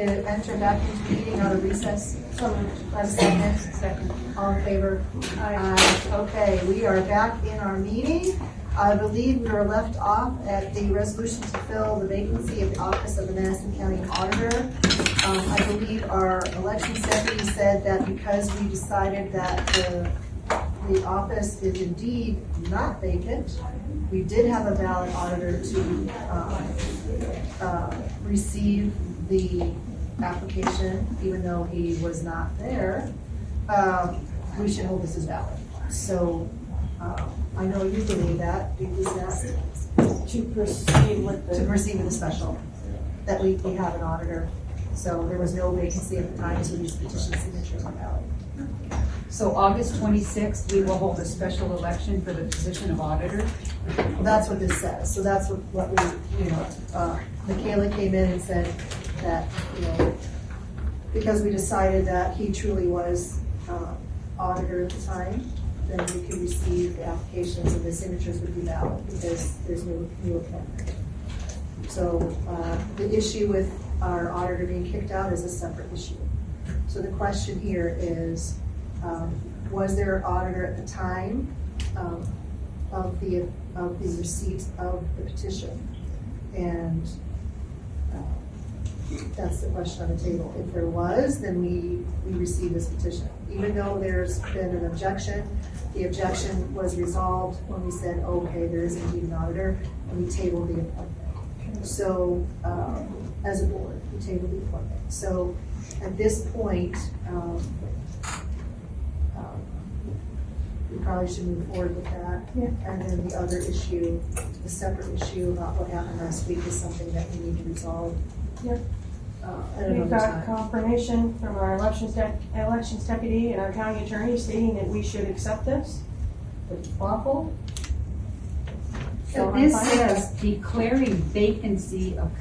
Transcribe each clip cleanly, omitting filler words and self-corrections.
to enter back into the meeting out of recess? So moved. Last second. Second. All in favor? Aye. Okay, we are back in our meeting. I believe we were left off at the resolution to fill the vacancy of the office of the Madison County Auditor. I believe our elections deputy said that because we decided that the office is indeed not vacant, we did have a valid auditor to receive the application, even though he was not there. We should hold this as valid. So I know you believe that because that's To proceed with the special, that we have an auditor. So there was no vacancy at the time, so these petition signatures are valid. So August 26th, we will hold a special election for the position of auditor. Well, that's what this says. So that's what we, Michaela came in and said that, because we decided that he truly was auditor at the time, then we could receive the applications and the signatures would be valid because there's no new appointment. So the issue with our auditor being kicked out is a separate issue. So the question here is, was there an auditor at the time of the receipt of the petition? And that's the question on the table. If there was, then we receive this petition. Even though there's been an objection, the objection was resolved when we said, okay, there is indeed an auditor, and we tabled the appointment. So as a board, we tabled the appointment. So at this point, we probably should move forward with that. Yeah. And then the other issue, the separate issue about what happened last week is something that we need to resolve. Yep. At We've another got time. confirmation from our elections deputy and our county attorney stating that we should accept this. It's lawful. So I'm This fine with says declaring vacancy of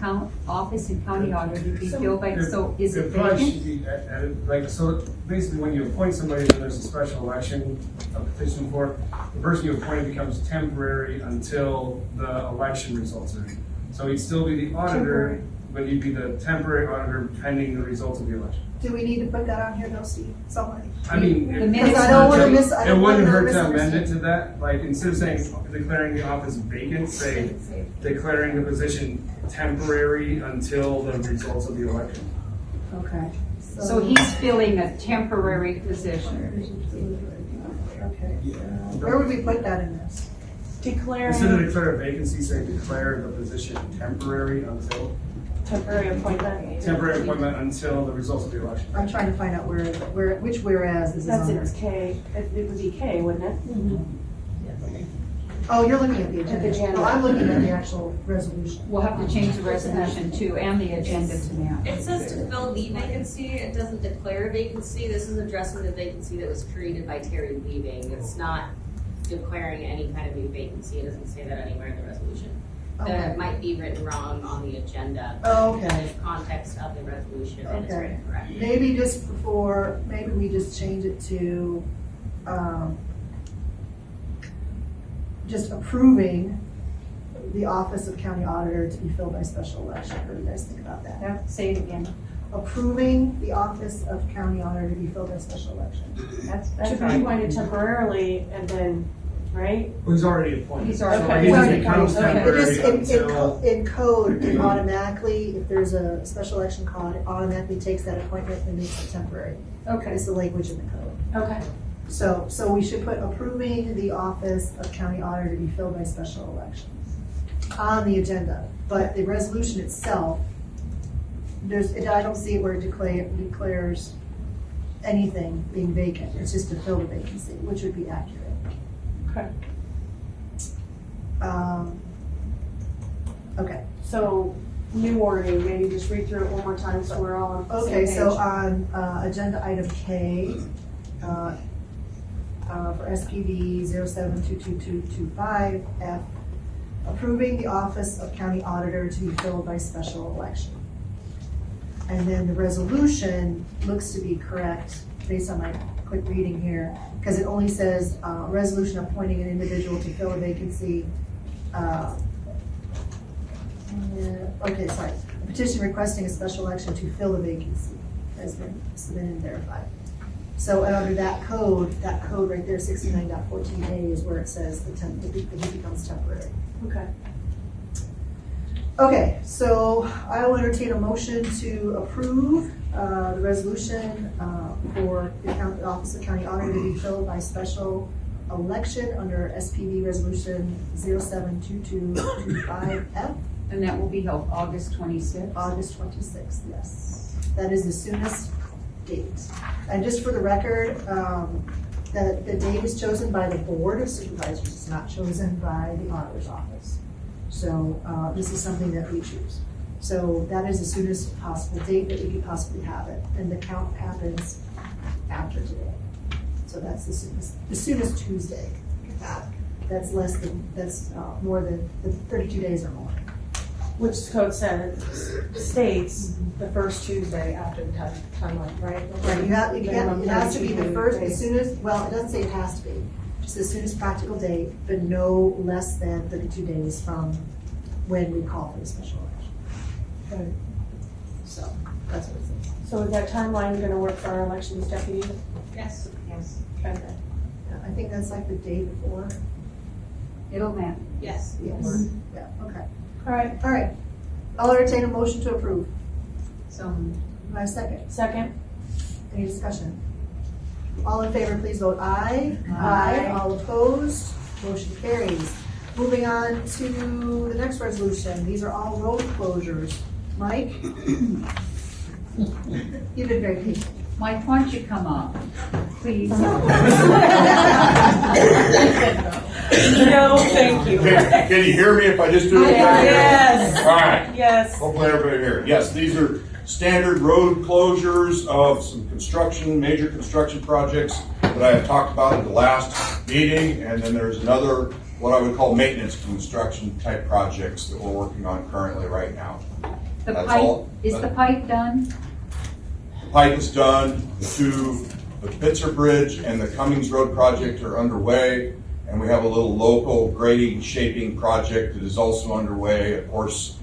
office and county auditor to be filled by, so is it It probably should vacant? be added, so basically when you appoint somebody, then there's a special election, a petition for, the person you appoint becomes temporary until the election results are in. So he'd still be the auditor, Temporary. but he'd be the temporary auditor pending the results of the election. Do we need to put that on here though, Steve, somewhere? I mean, The it- minutes I don't wanna don't- miss- I it don't wouldn't wanna hurt to amend misunderstand. it to that, like instead of saying declaring the office vacant, say declaring the position temporary until the results of the election. Okay. So he's filling a temporary position. Okay. Where would we put that in this? declaring Instead of declare a vacancy, say declare the position temporary until, temporary appointment. temporary appointment until the results of the election. I'm trying to find out which whereas this is That's on it's there. K. It would be K, wouldn't it? Oh, you're looking at the agenda. At the agenda. No, I'm looking at the actual resolution. We'll have to change the resolution too, and the agenda to now. It says to fill the vacancy, it doesn't declare a vacancy. This is addressing the vacancy that was created by Terry leaving. It's not declaring any kind of new vacancy. It doesn't say that anywhere in the resolution. Okay. That might be written wrong on the agenda. Oh, In okay. the context of the resolution, and it's Okay. written correctly. Maybe just before, maybe we just change it to, just approving the office of county auditor to be filled by special election. What do you guys think about that? Yeah, say it again. Approving the office of county auditor to be filled by special election. That's To be right. appointed temporarily and then, right? Well, he's already appointed. He's already So appointed. He just Okay. becomes Okay. It temporary just, until. in code, it automatically, if there's a special election called, it automatically takes that appointment and makes it temporary. Okay. It's the language in the code. Okay. So we should put approving the office of county auditor to be filled by special elections on the agenda. But the resolution itself, I don't see it where it declares anything being vacant. It's just to fill the vacancy, which would be accurate. Okay. Okay. So new wording, maybe just read through it one more time so we're all on the same Okay, page. so on agenda item K, for SPV 07222225F, approving the office of county auditor to be filled by special election. And then the resolution looks to be correct based on my quick reading here, because it only says resolution appointing an individual to fill a vacancy. Okay, sorry. petition requesting a special election to fill a vacancy has been submitted and verified. So under that code right there, 69.14A is where it says the heat becomes temporary. Okay. Okay, so I will entertain a motion to approve the resolution for the Office of County Auditor to be filled by special election under SPV Resolution 072225F, And that will be held August 26th. August 26th, yes. That is the soonest date. And just for the record, the date is chosen by the Board of Supervisors. It's not chosen by the Auditor's Office. So this is something that we choose. So that is the soonest possible date that we could possibly have it. And the count happens after today. So that's the soonest Tuesday. That's more than 32 days or more. Which the code states the first Tuesday after the timeline, right? Right, it has to be the first, days. as soon as, well, it doesn't say it has to be, just as soon as practical date, but no less than 32 days from when we call for the special election. Okay. So, that's what it says. So is that timeline gonna work for our elections deputy? Yes. Yes. Okay. Yeah, I think that's like the day before. It'll matter. Yes. Yes. Yeah, okay. All right, All right. I'll entertain a motion to approve. So, My second. second. Any discussion? All in favor, please vote aye. Aye. All opposed, motion carries. Moving on to the next resolution. These are all road closures. Mike? You've been very patient. Mike, why don't you come up, please? No, thank you. Can you hear me if I just do it? Yes. All right. Yes. Hopefully everybody here. Yes, these are standard road closures of some major construction projects that I have talked about at the last meeting. And then there's another, what I would call maintenance construction type projects that we're working on currently right now. The That's pipe, all. is the pipe done? The pipe is done, the Pitzer Bridge and the Cummings Road project are underway. And we have a little local grading shaping project that is also underway. Of course,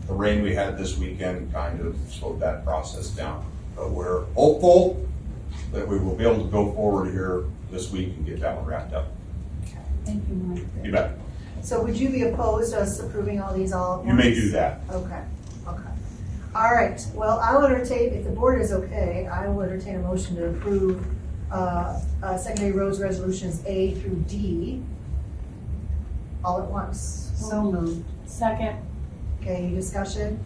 the rain we had this weekend kind of slowed that process down. But we're hopeful that we will be able to go forward here this week and get that one wrapped up. Thank you, Mike. You bet. So would you be opposed to us approving all these all at once? You may do that. Okay. All right, well, I'll entertain, if the board is okay, I will entertain a motion to approve secondary roads resolutions A through D all at once. So moved. Second. Okay, any discussion?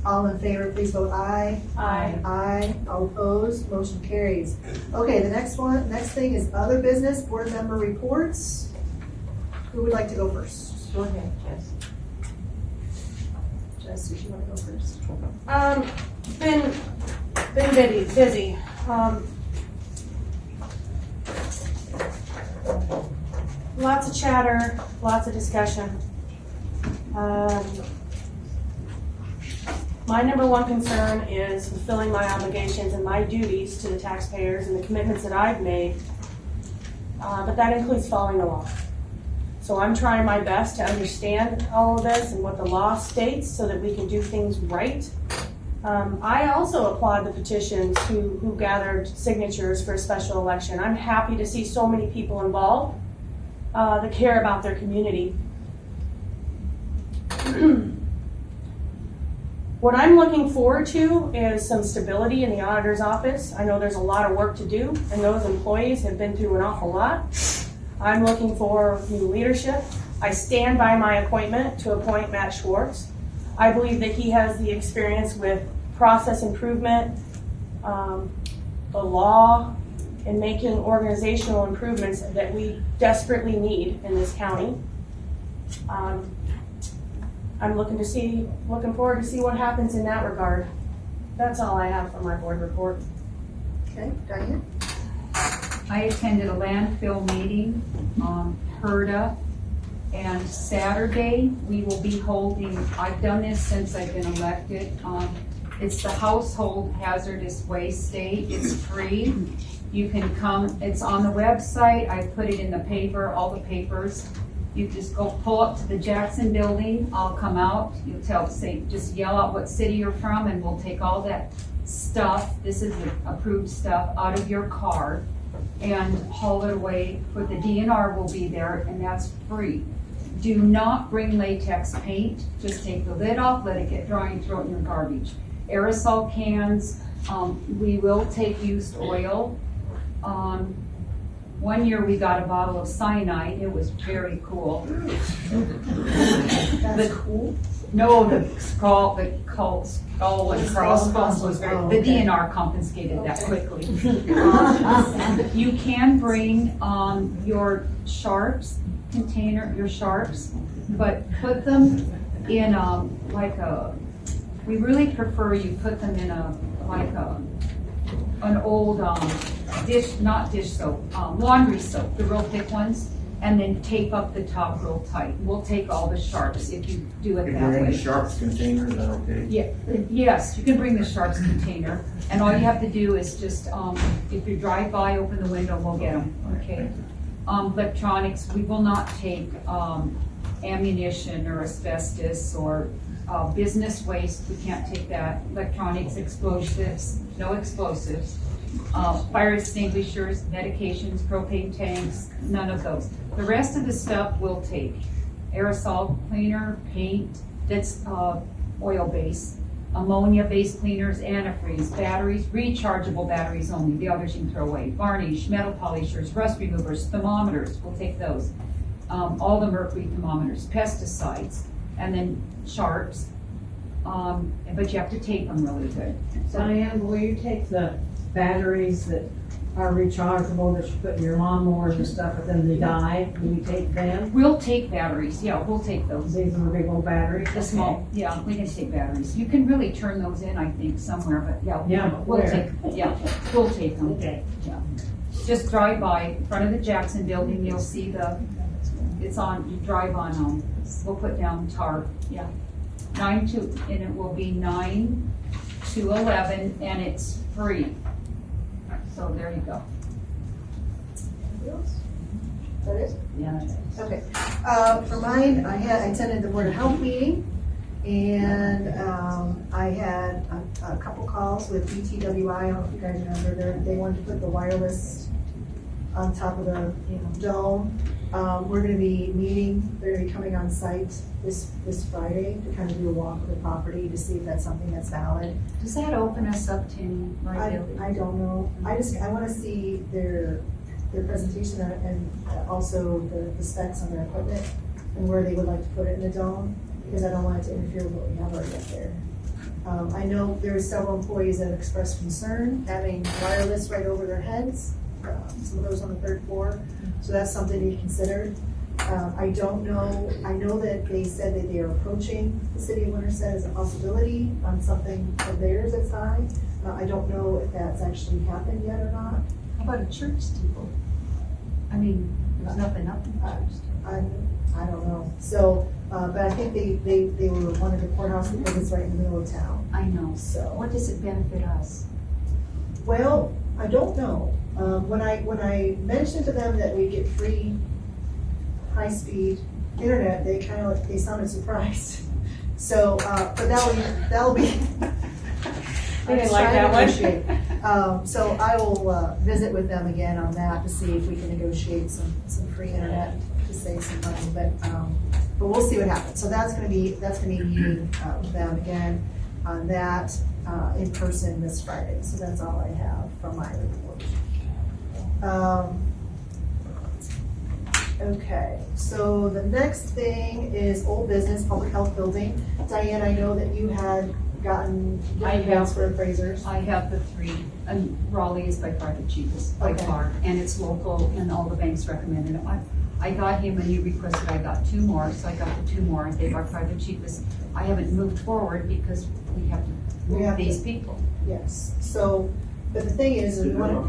All in favor, please vote aye. Aye. Aye, all opposed, motion carries. Okay, the next thing is other business, board member reports. Who would like to go first? Go ahead, Jess. Jess, did you want to go first? Been busy. Lots of chatter, lots of discussion. My number one concern is fulfilling my obligations and my duties to the taxpayers and the commitments that I've made. But that includes following the law. So I'm trying my best to understand all of this and what the law states so that we can do things right. I also applaud the petitions who gathered signatures for a special election. I'm happy to see so many people involved that care about their community. What I'm looking forward to is some stability in the auditor's office. I know there's a lot of work to do, and those employees have been through an awful lot. I'm looking for new leadership. I stand by my appointment to appoint Matt Schwarz. I believe that he has the experience with process improvement, the law, and making organizational improvements that we desperately need in this county. I'm looking forward to see what happens in that regard. That's all I have for my board report. Okay, Diane? I attended a landfill meeting, HERDA, and Saturday we will be holding, I've done this since I've been elected, it's the Household Hazardous Waste Day. It's free. You can come, it's on the website, I put it in the paper, all the papers. You just go pull up to the Jackson building, I'll come out, you'll just yell out what city you're from, and we'll take all that stuff, this is the approved stuff, out of your car and haul it away, but the DNR will be there, and that's free. Do not bring latex paint, just take the lid off, let it get dry, and throw it in your garbage. Aerosol cans, we will take used oil. 1 year we got a bottle of cyanide, it was very cool. That's cool. No, the skull and crossbones was very, Oh, the okay. DNR confiscated that Okay. quickly. You can bring, your sharps container, your sharps, but put them in, we really prefer you put them in an old, not dish soap, laundry soap, the real thick ones, and then tape up the top real tight. We'll take all the sharps if you do it If that you're in way. the Sharps container, is that okay? Yeah, yes, you can bring the sharps container, and all you have to do is just, if you drive by, open the window, we'll get them, okay? Electronics, we will not take, ammunition or asbestos or, business waste, we can't take that. Electronics, explosives, no explosives. Fire extinguishers, medications, propane tanks, none of those. The rest of the stuff we'll take. Aerosol cleaner, paint, that's oil-based, ammonia-based cleaners, antifreeze, batteries, rechargeable batteries only, the others you can throw away. Varnish, metal polishers, rust removers, thermometers, we'll take those. All the mercury thermometers, pesticides, and then sharps. But you have to tape them really good. Diane, will you take the batteries that are rechargeable that you put in your lawnmowers and stuff, but then they die? Will you take them? We'll take batteries, yeah, we'll take those. These are big old batteries? The small, yeah, we can take batteries. You can really turn those in, I think, somewhere, but yeah. Yeah, but We'll where? take, yeah, we'll take them. Okay. Yeah. Just drive by, in front of the Jackson building, you'll see it's on, you drive on, we'll put down tarp, yeah. 9 to, and it will be 9 to 11, and it's free. So there you go. Is that it? Yeah. Okay, for mine, I attended the Board of Health meeting, and I had a couple calls with BTWI, I don't know if you guys remember, they wanted to put the wireless on top of the dome. We're gonna be meeting, they're gonna be coming on site this Friday to kind of do a walk of the property to see if that's something that's valid. Does that open us up to any liability? I don't know, I wanna see their presentation and also the specs on their equipment and where they would like to put it in the dome, because I don't want it to interfere with what we have already up there. I know there are several employees that have expressed concern having wireless right over their heads, some of those on the 3rd floor, so that's something to be considered. I don't know, I know that they said that they are approaching the city of Winterset as a possibility on something of theirs that's high. I don't know if that's actually happened yet or not. How about a church steeple? I mean, there's nothing up in the church steeple. I don't know, so, but I think they were wanted the courthouse because it's right in the middle of town, I know. so. What does it benefit us? Well, I don't know. When I mentioned to them that we get free high-speed internet, they sounded surprised. So, but that'll be. They didn't like that one. one. So I will visit with them again on that to see if we can negotiate some free internet to save some money, but we'll see what happens. So that's gonna be meeting with them again on that in person this Friday. So that's all I have from my report. Okay, so the next thing is old business, public health building. Diane, I know that you had gotten bids for appraisers. I have the 3, and Raleigh is by far the cheapest, by Okay. far, and it's local, and all the banks recommended it. I got him, and he requested I got 2 more, so I got the 2 more, they are by the cheapest. I haven't moved forward because we have to We have move to- these people. Yes, so, but the thing is, we want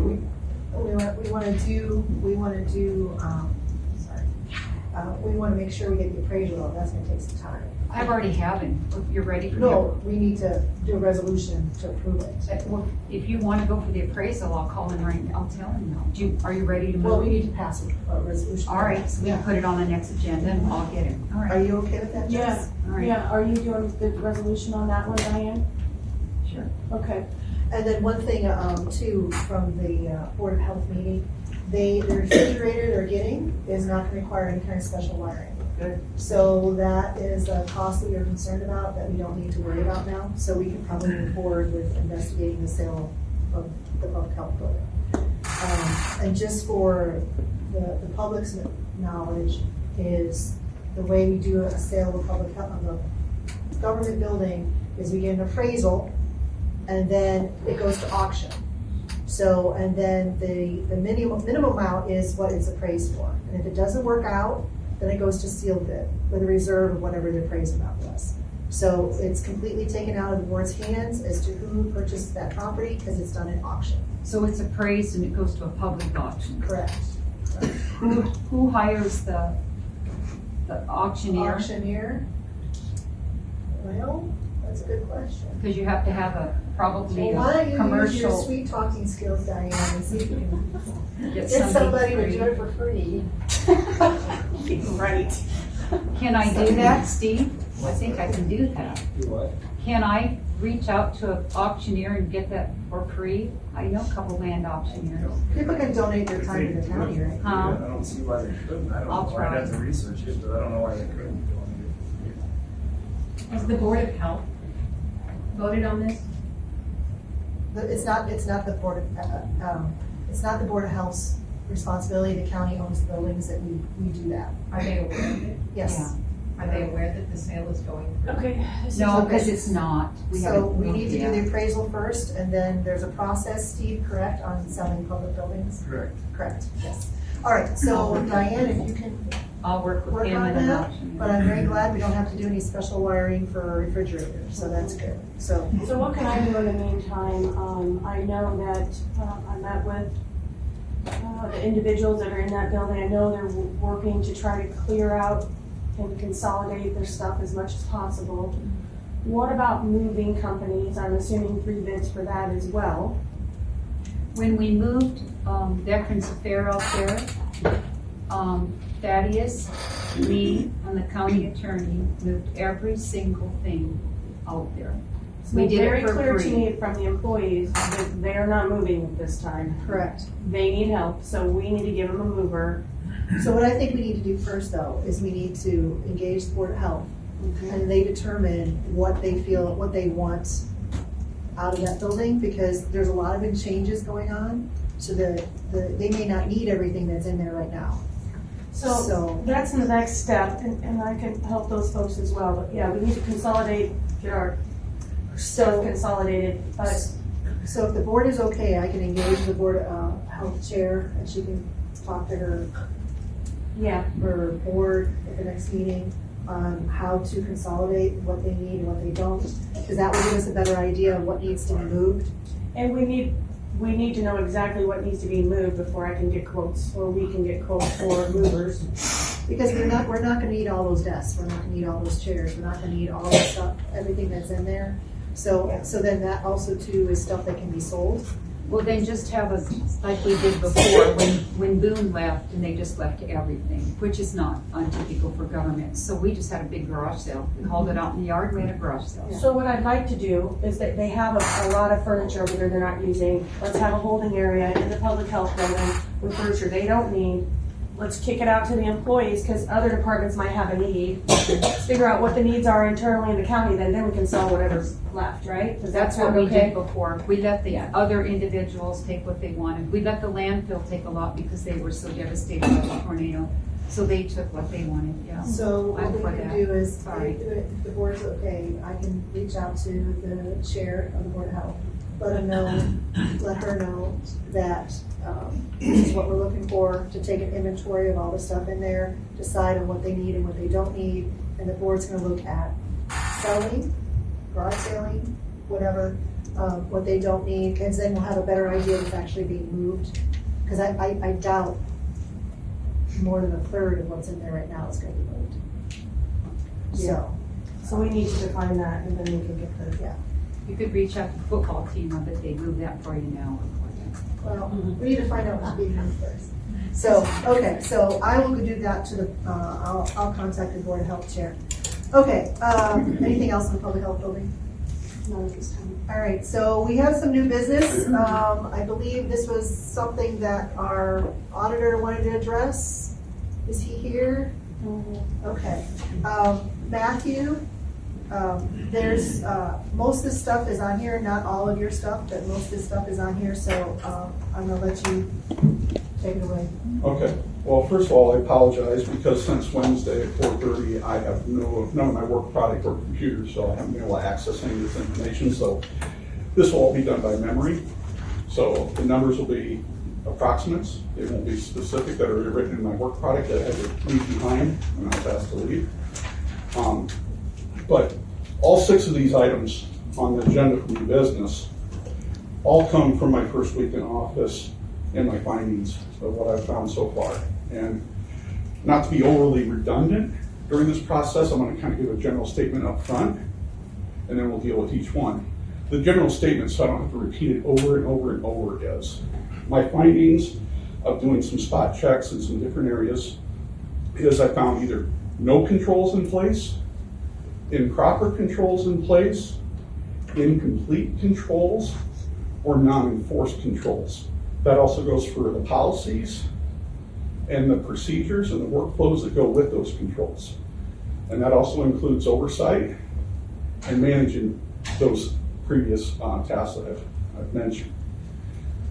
to make sure we get the appraisal, that's gonna take some time. I've already have him. You're ready for No, we need to do a resolution to approve it. Well, if you want to go for the appraisal, I'll call him right now. I'll tell him now. Are you ready to Well, we move? need to pass a resolution. All right, so we can put it on the next agenda and I'll get him. All Are right. you okay with that, Jess? All right. Yeah, are you doing the resolution on that one, Diane? Sure. Okay. And then one thing, too, from the Board of Health meeting, the refrigerator they're getting is not gonna require any kind of special wiring. Good. So that is a cost that you're concerned about that we don't need to worry about now. So we can probably move forward with investigating the sale of the public health building. And just for the public's knowledge is the way we do a sale of a public health, of a government building is we get an appraisal and then it goes to auction. So, and then the minimum amount is what it's appraised for. And if it doesn't work out, then it goes to sealed bid with a reserve of whatever the appraised amount was. So it's completely taken out of the board's hands as to who purchased that property because it's done at auction. So it's appraised and it goes to a public auction. Correct. Who hires the auctioneer? Auctioneer? Well, that's a good question. Because you have to have probably Well, why a don't you use your commercial. sweet talking skills, Diane, and see if you can Get get somebody to free. do it for free. Right. Can I do that, Steve? I think I can do that. Do what? Can I reach out to an auctioneer and get that for free? I know a couple land auctioneers. People can donate their time to the county, right? Huh? I don't see why they couldn't. I don't I'll know. I'd try. have to research it, but I don't know why they couldn't. Has the Board of Health voted on this? It's not the Board of, it's not the Board of Health's responsibility. The county owns the buildings that we do that. Are they aware of it? Yes. Are they aware that the sale is going through? Okay. No, because it's not. So haven't we moved need to do yet. the appraisal first, and then there's a process, Steve, correct, on selling public buildings? Correct. Correct, yes. All right, so Diane, if you can I'll work with work him on and an that, auctioneer. but I'm very glad we don't have to do any special wiring for a refrigerator, so that's good. So, So what can I do in the meantime? I know that I met with the individuals that are in that building. I know they're working to try to clear out and consolidate their stuff as much as possible. What about moving companies? I'm assuming 3 bids for that as well. When we moved Veterans Affair out there, Thaddeus, me, and the county attorney moved every single thing out there. We It's did very it for clear to free. me from the employees that they are not moving at this time. correct. They need help, so we need to give them a mover. So what I think we need to do first, though, is we need to engage the Board of Health, and they determine what they feel, what they want out of that building, because there's a lot of changes going on, so they may not need everything that's in there right now. So that's the next step, and I can help those folks as well. But yeah, we need to consolidate, get our stuff consolidated. But So if the board is okay, I can engage the Board Health Chair, and she can talk to her yeah, board at the next meeting on how to consolidate what they need and what they don't, because that will give us a better idea of what needs to be moved. and we need to know exactly what needs to be moved before I can get quotes, or we can get quotes for movers. Because we're not gonna need all those desks, we're not gonna need all those chairs, we're not gonna need all the stuff, everything that's in there. So then that also too is stuff that can be sold. Well, then just have a, like we did before, when Boone left, and they just left everything, which is not untypical for government. So we just had a big garage sale. We hauled it out in the yard, we had a garage sale. So what I'd like to do is that they have a lot of furniture over there they're not using. Let's have a holding area in the public health building with furniture they don't need. Let's kick it out to the employees, because other departments might have a need. Let's figure out what the needs are internally in the county, then we can sell whatever's left, right? Does that That's what sound we okay? did before. We let the other individuals take what they wanted. We let the landfill take a lot because they were so devastated by the tornado. So they took what they wanted, yeah. So what I'm we for can that. do is, Sorry. if the board's okay, I can reach out to the chair of the Board of Health, let her know that this is what we're looking for, to take an inventory of all the stuff in there, decide on what they need and what they don't need, and the board's gonna look at selling, garage selling, whatever, what they don't need, because then we'll have a better idea if it's actually being moved. Because I doubt more than a third of what's in there right now is gonna be moved. So, So we need to define that and then we can get the, You could reach out to the football team, I bet they do that for you now. Well, we need to find out who's being used first. So, okay, so I will do that to the, I'll contact the Board of Health Chair. Okay, anything else on public health building? not at this time. All right, so we have some new business. I believe this was something that our auditor wanted to address. Is he here? Okay. Matthew, there's, most of this stuff is on here, not all of your stuff, but most of this stuff is on here, so I'm gonna let you take it away. Okay, well, first of all, I apologize because since Wednesday at 4:30, I have none of my work product or computer, so I haven't been able to access any of this information, so this will all be done by memory. So the numbers will be approximates, they won't be specific that are written in my work product that I had to leave behind when I was asked to leave. But all 6 of these items on the agenda for new business all come from my first week in office and my findings of what I've found so far. And not to be overly redundant during this process, I'm going to kind of give a general statement up front, and then we'll deal with each one. The general statement, so I don't have to repeat it over and over and over, is my findings of doing some spot checks in some different areas is I found either no controls in place, improper controls in place, incomplete controls, or non-enforced controls. That also goes for the policies and the procedures and the workflows that go with those controls. And that also includes oversight and managing those previous tasks that I've mentioned.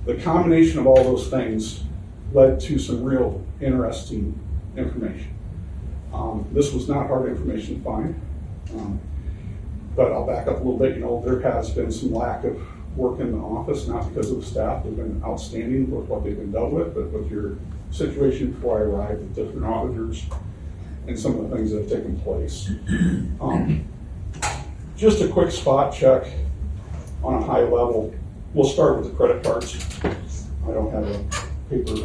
The combination of all those things led to some real interesting information. This was not hard information to find, but I'll back up a little bit. There has been some lack of work in the office, not because of the staff. They've been outstanding with what they've been dealt with, but with your situation before I arrived with different auditors and some of the things that have taken place. Just a quick spot check on a high level. We'll start with the credit cards. I don't have a paper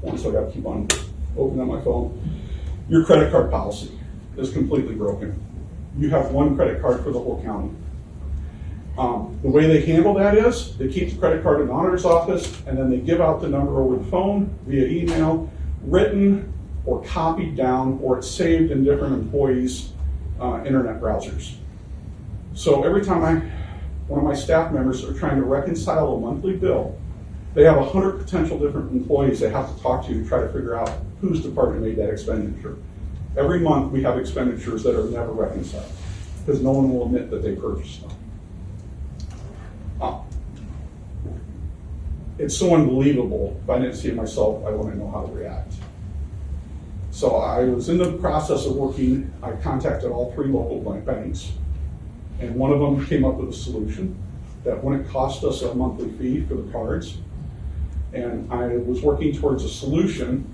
one, so I got to keep on opening up my phone. Your credit card policy is completely broken. You have one credit card for the whole county. The way they handle that is they keep the credit card in the auditor's office, and then they give out the number over the phone, via email, written or copied down, or it's saved in different employees' internet browsers. So every time one of my staff members are trying to reconcile a monthly bill, they have 100 potential different employees they have to talk to try to figure out whose department made that expenditure. Every month we have expenditures that are never reconciled because no one will admit that they purchased them. It's so unbelievable. If I didn't see it myself, I wouldn't know how to react. So I was in the process of working. I contacted all 3 local banks, and one of them came up with a solution that wouldn't cost us a monthly fee for the cards. And I was working towards a solution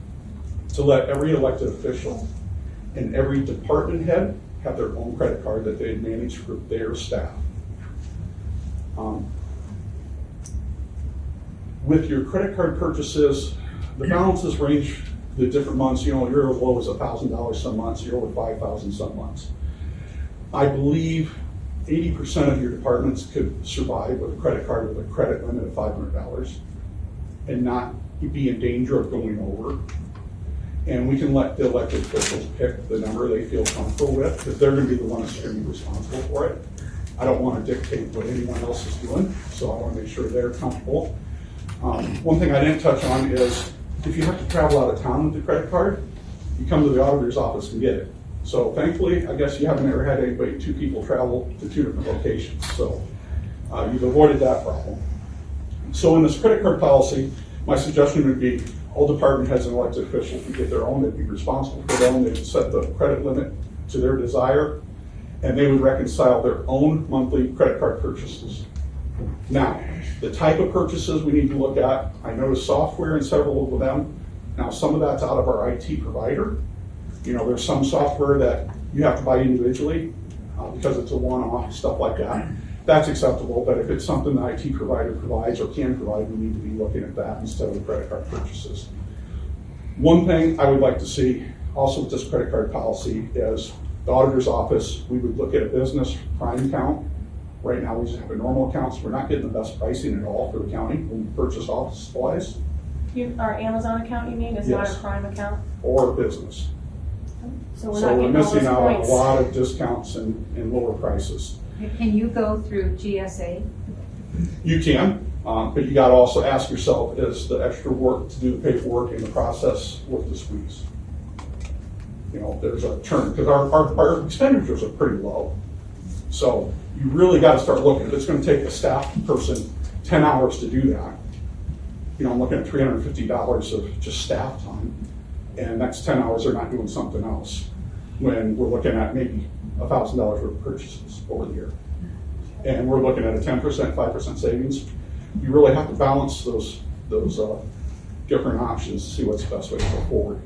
to let every elected official and every department head have their own credit card that they manage for their staff. With your credit card purchases, the balances range the different months. You're as low as $1,000 some months, you're over $5,000 some months. I believe 80% of your departments could survive with a credit card with a credit limit of $500 and not be in danger of going over. And we can let the elected officials pick the number they feel comfortable with, because they're going to be the ones that are going to be responsible for it. I don't want to dictate what anyone else is doing, so I want to make sure they're comfortable. One thing I didn't touch on is if you have to travel out of town with the credit card, you come to the auditor's office and get it. So thankfully, I guess you haven't ever had anybody, 2 people travel to 2 different locations. So you've avoided that problem. So in this credit card policy, my suggestion would be all department heads and elected officials would get their own, they'd be responsible for their own, they'd set the credit limit to their desire, and they would reconcile their own monthly credit card purchases. Now, the type of purchases we need to look at, I noticed software in several of them. Now, some of that's out of our IT provider. There's some software that you have to buy individually because it's a one-off, stuff like that. That's acceptable, but if it's something the IT provider provides or can provide, we need to be looking at that instead of the credit card purchases. One thing I would like to see also with this credit card policy is The auditor's office, we would look at a business prime account. Right now, we just have a normal account, so we're not getting the best pricing at all for the county when we purchase office supplies Our Amazon account, you mean, is not a Yes. Prime account? or business. So we're So not we're getting all those missing out on a points. lot of discounts and lower prices. Can you go through GSA? You can, but you gotta also ask yourself, is the extra work to do the paperwork and the process worth the squeeze? You know, there's a term, because our expenditures are pretty low. So you really gotta start looking, if it's gonna take a staff person 10 hours to do that, you know, I'm looking at $350 of just staff time, and that's 10 hours they're not doing something else. When we're looking at maybe $1,000 worth of purchases over the year. And we're looking at a 10%, 5% savings. You really have to balance those different options to see what's the best way to go forward.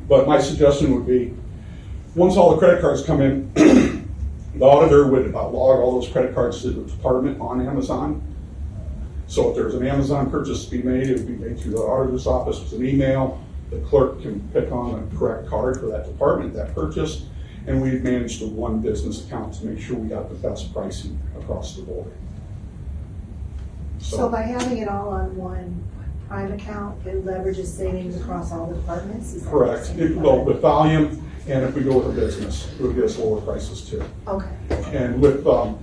But my suggestion would be, once all the credit cards come in, the auditor would log all those credit cards to the department on Amazon. So if there's an Amazon purchase to be made, it would be made through the auditor's office with an email. The clerk can pick on the correct card for that department, that purchase, and we've managed the one business account to make sure we got the best pricing across the board. So by having it all on one prime account, it leverages savings across all the departments? Is that what you're Correct. saying? Well, with volume, and if we go with a business, it would get us lower prices too. Okay, And with, I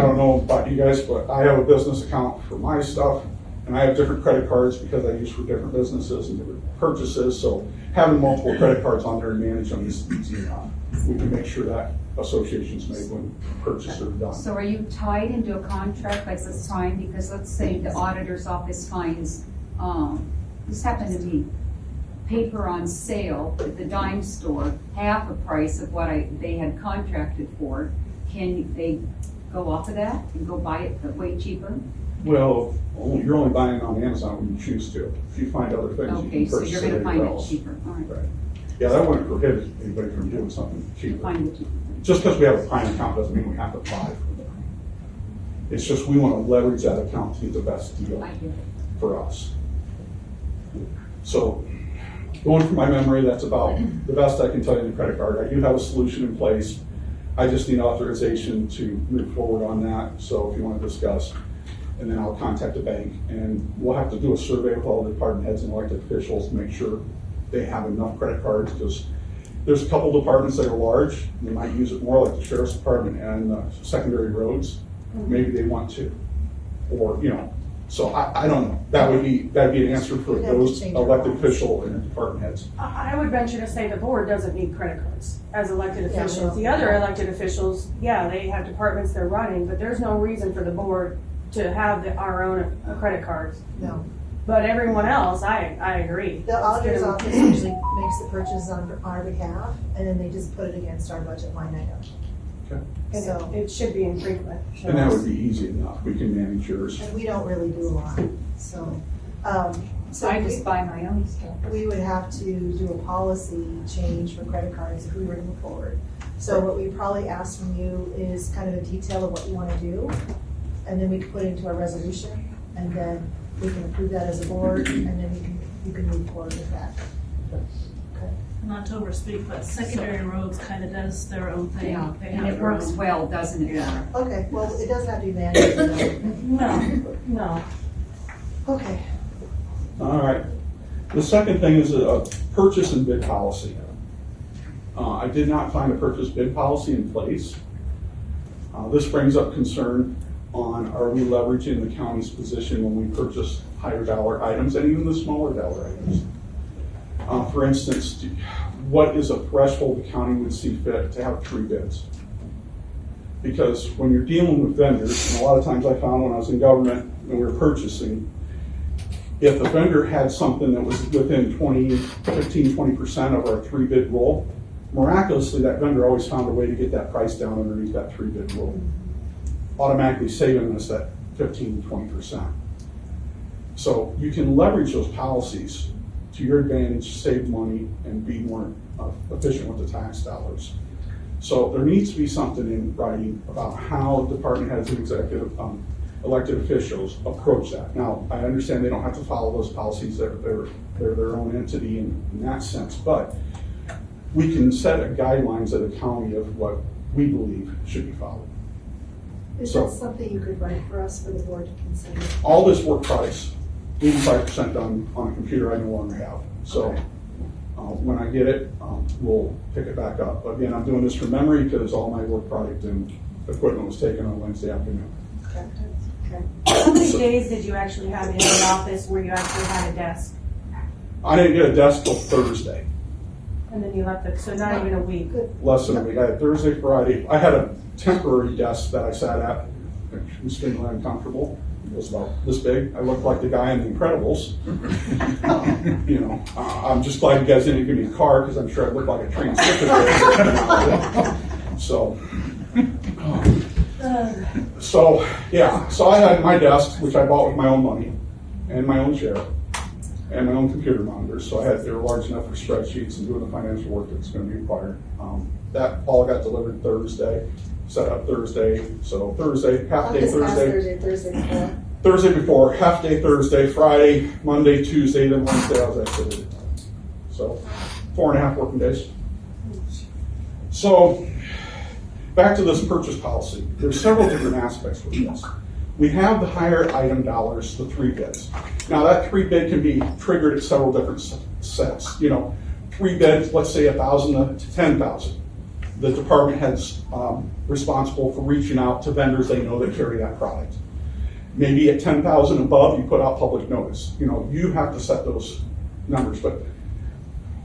don't know about you guys, but I have a business account for my stuff, and I have different credit cards because I use for different businesses and different purchases, so having multiple credit cards on there and manage them is easy enough. We can make sure that association's made when purchases are done. So are you tied into a contract like this time? Because let's say the auditor's office finds, this happened to me, paper on sale at the dime store, half the price of what they had contracted for. Can they go off of that and go buy it way cheaper? Well, you're only buying on Amazon when you choose to. If you find other things, you Okay, can so purchase you're it gonna find anywhere it else. cheaper, all right. Right. Yeah, that wouldn't prohibit anybody from doing something cheaper. Find it cheaper. Just because we have a prime account doesn't mean we have to buy from them. It's just we want to leverage that account to get the best deal I get it. for us. So, going from my memory, that's about the best I can tell you in the credit card. I do have a solution in place. I just need authorization to move forward on that, so if you want to discuss. And then I'll contact the bank, and we'll have to do a survey with all the department heads and elected officials to make sure they have enough credit cards, because there's a couple departments that are large, and they might use it more, like the sheriff's department and secondary roads. Maybe they want to, or, you know, so I don't know. That'd be an answer for We'd have to those change our elected laws. official and department heads. I would venture to say the board doesn't need credit cards as elected Yeah, officials. no. The other elected officials, yeah, they have departments they're running, but there's no reason for the board to have our own credit cards. no. But everyone else, I agree. The auditor's It's gonna- office usually makes the purchases on our behalf, and then they just put it against our budget line item. Okay. And So, it should be infrequent. And that would be easy enough. We can manage yours. and we don't really do a lot, so, so I just buy my own stuff. we would have to do a policy change for credit cards if we were to move forward. So what we probably ask from you is kind of a detail of what you want to do, and then we can put it into our resolution, and then we can approve that as a board, and then you can move forward with that. Okay. Not to overspeak, but secondary roads kind of does their own thing. Yeah, They and have it their works own- well, doesn't it? Yeah. Okay, well, it doesn't have to be mandated, No. okay. All right. The second thing is a purchase and bid policy. I did not find a purchase bid policy in place. This brings up concern on, are we leveraging the county's position when we purchase higher dollar items and even the smaller dollar items? For instance, what is a threshold the county would see fit to have 3 bids? Because when you're dealing with vendors, and a lot of times I found when I was in government and we were purchasing, if the vendor had something that was within 15-20% of our 3-bid rule, miraculously, that vendor always found a way to get that price down underneath that 3-bid rule, automatically saving us that 15-20%. So you can leverage those policies to your advantage, save money, and be more efficient with the tax dollars. So there needs to be something in writing about how department heads and executive elected officials approach that. Now, I understand they don't have to follow those policies, they're their own entity in that sense, but we can set a guidelines at a county of what we believe should be followed. Is So- that something you could write for us for the board to consider? All this work product's 85% done on a computer I no longer have. So when I get it, we'll pick it back up. Again, I'm doing this from memory because all my work product and equipment was taken on Wednesday afternoon. Okay. Okay. How many days did you actually have in the office where you actually had a desk? I didn't get a desk till Thursday, And then you left it, so not even a week. less than a week. I had Thursday, Friday. I had a temporary desk that I sat at. It was extremely uncomfortable. It was about this big. I looked like the guy in The Incredibles. You know, I'm just glad you guys didn't give me a car because I'm sure I looked like a trained secretary. So, yeah, so I had my desk, which I bought with my own money, and my own chair, and my own computer monitors, so they were large enough for spreadsheets and doing the financial work that's gonna be required. That all got delivered Thursday, set up Thursday, so Thursday, half day This past Thursday, Thursday before. Thursday before, half day Thursday, Friday, Monday, Tuesday, then Wednesday I was exited. So, 4.5 working days. So, back to this purchase policy. There's several different aspects with this. We have the higher item dollars, the 3 bids. Now that 3 bid can be triggered at several different sets. You know, 3 bids, let's say 1,000 to 10,000. The department head's responsible for reaching out to vendors they know that carry that product. Maybe at 10,000 above, you put out public notice. You know, you have to set those numbers, but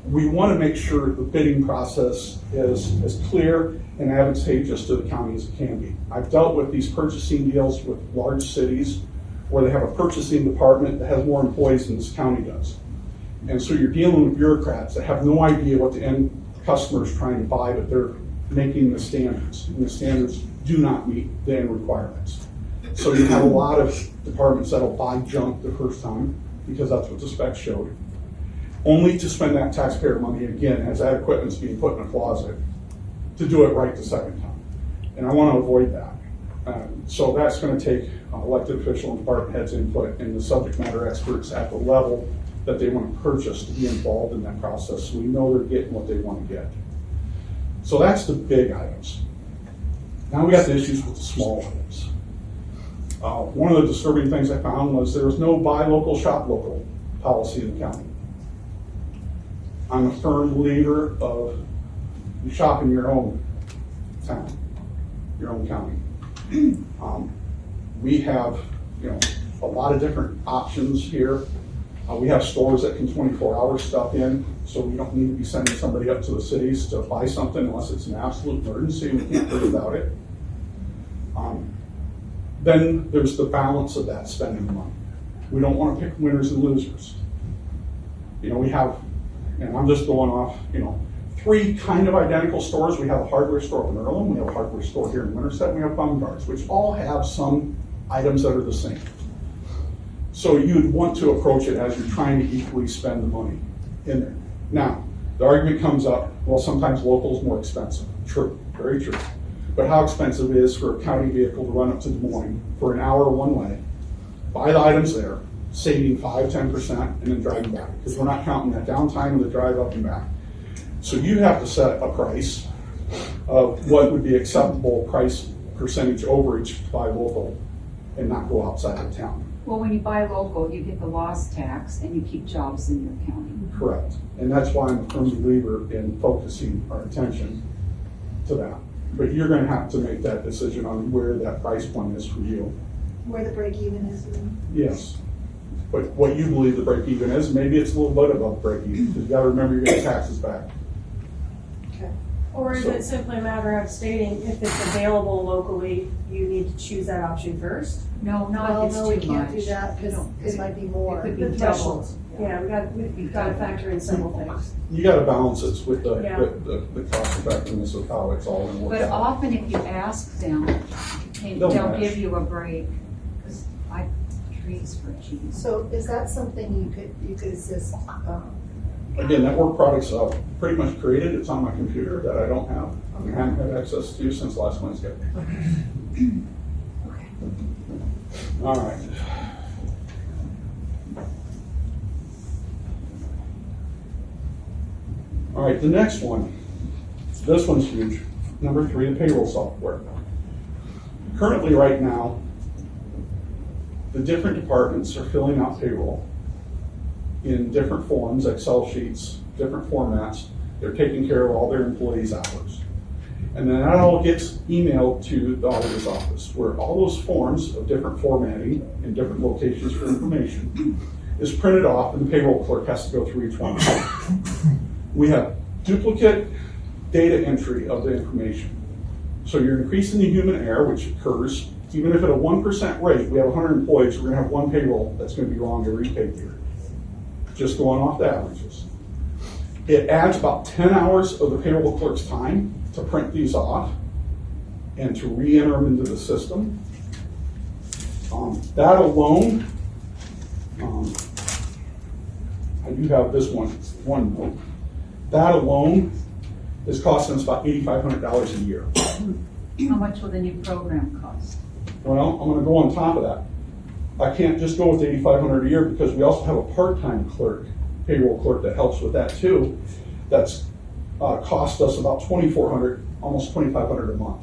we want to make sure the bidding process is as clear and advantageous to the county as it can be. I've dealt with these purchasing deals with large cities where they have a purchasing department that has more employees than this county does. And so you're dealing with bureaucrats that have no idea what the end customer is trying to buy, but they're making the standards, and the standards do not meet the end requirements. So you have a lot of departments that'll buy junk the first time because that's what the specs showed, only to spend that taxpayer money again as that equipment's being put in a closet to do it right the second time. And I want to avoid that. So that's going to take elected official and department heads input and the subject matter experts at the level that they want to purchase to be involved in that process so we know they're getting what they want to get. So that's the big items. Now we got the issues with the small items. One of the disturbing things I found was there was no buy local, shop local policy in the county. I'm a firm believer of you shop in your own town, your own county. We have, you know, a lot of different options here. We have stores that can 24-hour stuff in, so we don't need to be sending somebody up to the cities to buy something unless it's an absolute emergency and we can't live without it. Then there's the balance of that spending the money. We don't want to pick winners and losers. You know, we have, and I'm just going off, you know, 3 kind of identical stores. We have a hardware store in Earlham, we have a hardware store here in Winterset, we have Baumgart's, which all have some items that are the same. So you'd want to approach it as you're trying to equally spend the money in there. Now, the argument comes up, well, sometimes local is more expensive. True, very true. But how expensive it is for a county vehicle to run up to Des Moines for an hour one way, buy the items there, saving 5-10%, and then driving back. Because we're not counting that downtime and the drive up and back. So you have to set a price of what would be acceptable price percentage overage to buy local and not go outside of town. Well, when you buy local, you get the loss tax and you keep jobs in your county. Correct. And that's why I'm a firm believer in focusing our attention to that. But you're going to have to make that decision on where that price point is for you. Where the break even is. Yes. But what you believe the break even is, maybe it's a little bit above break even, because you got to remember you're getting taxes back. Okay. Or is it simply a matter of stating if it's available locally, you need to choose that option first? No, not Well, if it's no, we too can't much. do that because it might be more. It could be The double. thresholds. Yeah, we've got to factor in several things. You got to balance it with the, Yeah. the cost effectiveness of how it's all going to work But out. often if you ask them, They'll they'll match. give you a break. Because I trees for cheese. So is that something you could assist? Again, that work product's pretty much created. It's on my computer that I don't have. I haven't had access to since last Wednesday. All right. All right, the next one This one's huge. Number 3, the payroll software. Currently, right now, the different departments are filling out payroll in different forms, Excel sheets, different formats. They're taking care of all their employees' hours. And then that all gets emailed to the auditor's office, where all those forms of different formatting in different locations for information is printed off, and the payroll clerk has to go through each one. We have duplicate data entry of the information. So you're increasing the human error, which occurs, even if at a 1% rate, we have 100 employees, we're gonna have one payroll that's gonna be wrong every pay period. Just going off the averages. It adds about 10 hours of the payroll clerk's time to print these off and to re-enter them into the system. That alone, I do have this one note. That alone is costing us about $8,500 a year. How much will the new program cost? Well, I'm gonna go on top of that. I can't just go with $8,500 a year because we also have a part-time clerk, payroll clerk that helps with that too. That's cost us about $2,400, almost $2,500 a month.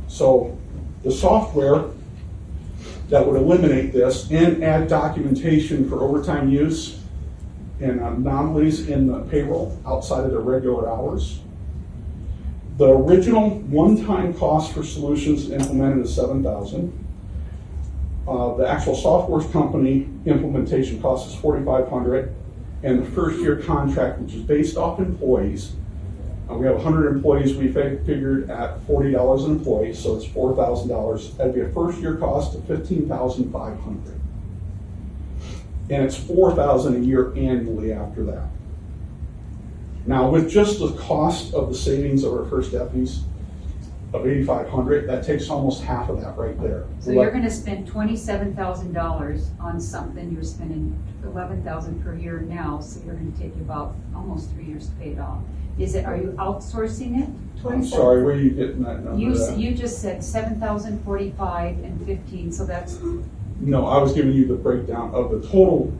So the software that would eliminate this and add documentation for overtime use and anomalies in the payroll outside of the regular hours. The original one-time cost for solutions implemented is $7,000. The actual software company implementation cost is $4,500, and the first year contract, which is based off employees, we have 100 employees. We figured at $40 an employee, so it's $4,000. That'd be a first year cost of $15,500, and it's $4,000 a year annually after that. Now, with just the cost of the savings of our first deputies of $8,500, that takes almost half of that right there. So you're gonna spend $27,000 on something, you're spending $11,000 per year now, so you're gonna take about almost 3 years to pay it off. Are you outsourcing it? I'm sorry, where are you getting that number at? You just said 7,045 and 15, so that's, No, I was giving you the breakdown of the total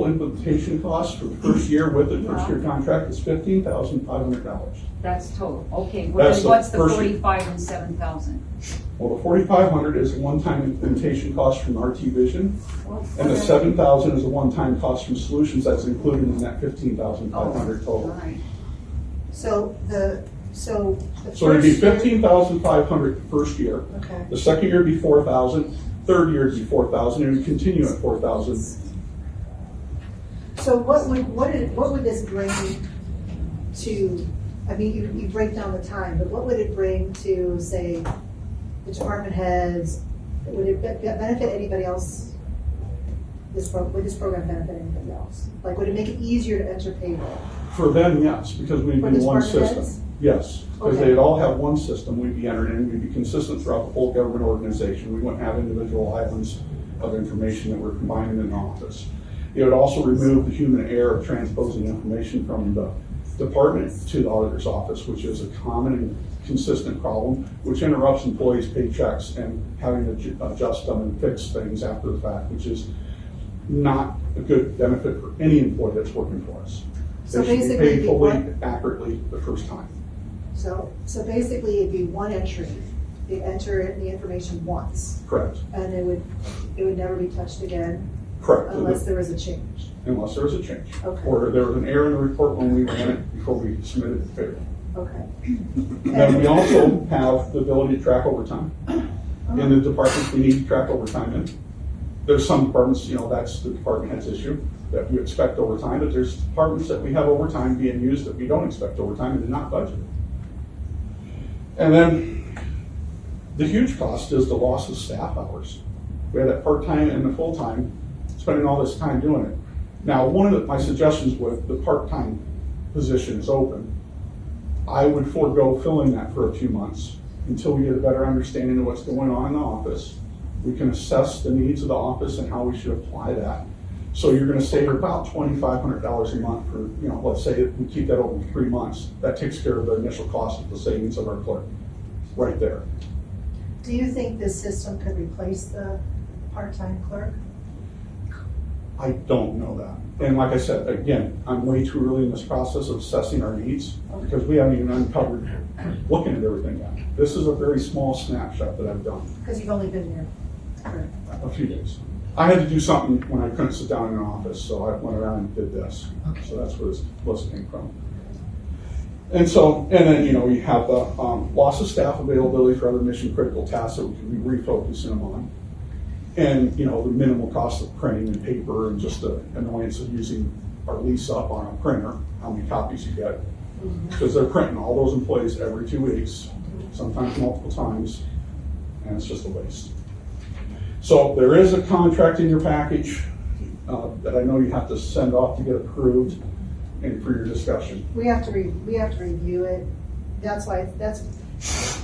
implementation cost for the first year with the first year contract is $15,500. that's total. Okay, well That's then the what's the first- 45 and 7,000? Well, the $4,500 is a one-time implementation cost from RT Vision, and the $7,000 is a one-time cost from Solutions that's included in that $15,500 All total. right. So the So it'd be first year- $15,500 the first year. Okay. The second year would be $4,000, third year would be $4,000, and it would continue at $4,000. So what would this bring to, I mean, you break down the time, but what would it bring to, say, the department heads? Would it benefit anybody else? Would this program benefit anybody else? Like, would it make it easier to enter payroll? For them, yes, because we'd For be the one department system. heads? Yes, because Okay. they'd all have one system we'd be entering in, we'd be consistent throughout the whole government organization. We wouldn't have individual islands of information that we're combining in the office. It would also remove the human error of transposing information from the department to the auditor's office, which is a common and consistent problem, which interrupts employees' paychecks and having to adjust them and fix things after the fact, which is not a good benefit for any employee that's working for us. So They should be basically, paid it'd be fully, one- accurately the first time. So basically, it'd be one entry. They enter in the information once, Correct. and it would never be touched again Correct. unless there was a change. Unless there was a change. Okay. Or there was an error in the report when we ran it before we submitted it to payroll. Okay. Then we also have the ability to track overtime. In the departments, we need to track overtime in. There's some departments, that's the department head's issue, that we expect overtime, but there's departments that we have overtime being used that we don't expect overtime and did not budget. And then the huge cost is the loss of staff hours. We have that part-time and the full-time, spending all this time doing it. Now, one of my suggestions with the part-time position is open, I would forego filling that for a few months until we get a better understanding of what's going on in the office. We can assess the needs of the office and how we should apply that. So you're gonna save about $2,500 a month for, let's say we keep that over 3 months. That takes care of the initial cost of the savings of our clerk, right there. Do you think this system could replace the part-time clerk? I don't know that. And like I said, again, I'm way too early in this process of assessing our needs because we haven't even uncovered looking at everything yet. This is a very small snapshot that I've done. Because you've only been here for A few days. I had to do something when I couldn't sit down in an office, so I went around and did this. So that's where this list came from. And then, you have the loss of staff availability for other mission critical tasks that we can be refocusing them on. And, the minimal cost of printing and paper and just the annoyance of using our lease up on a printer, how many copies you get. Because they're printing all those employees every 2 weeks, sometimes multiple times, and it's just a waste. So there is a contract in your package that I know you have to send off to get approved and for your discussion. We have to review it. That's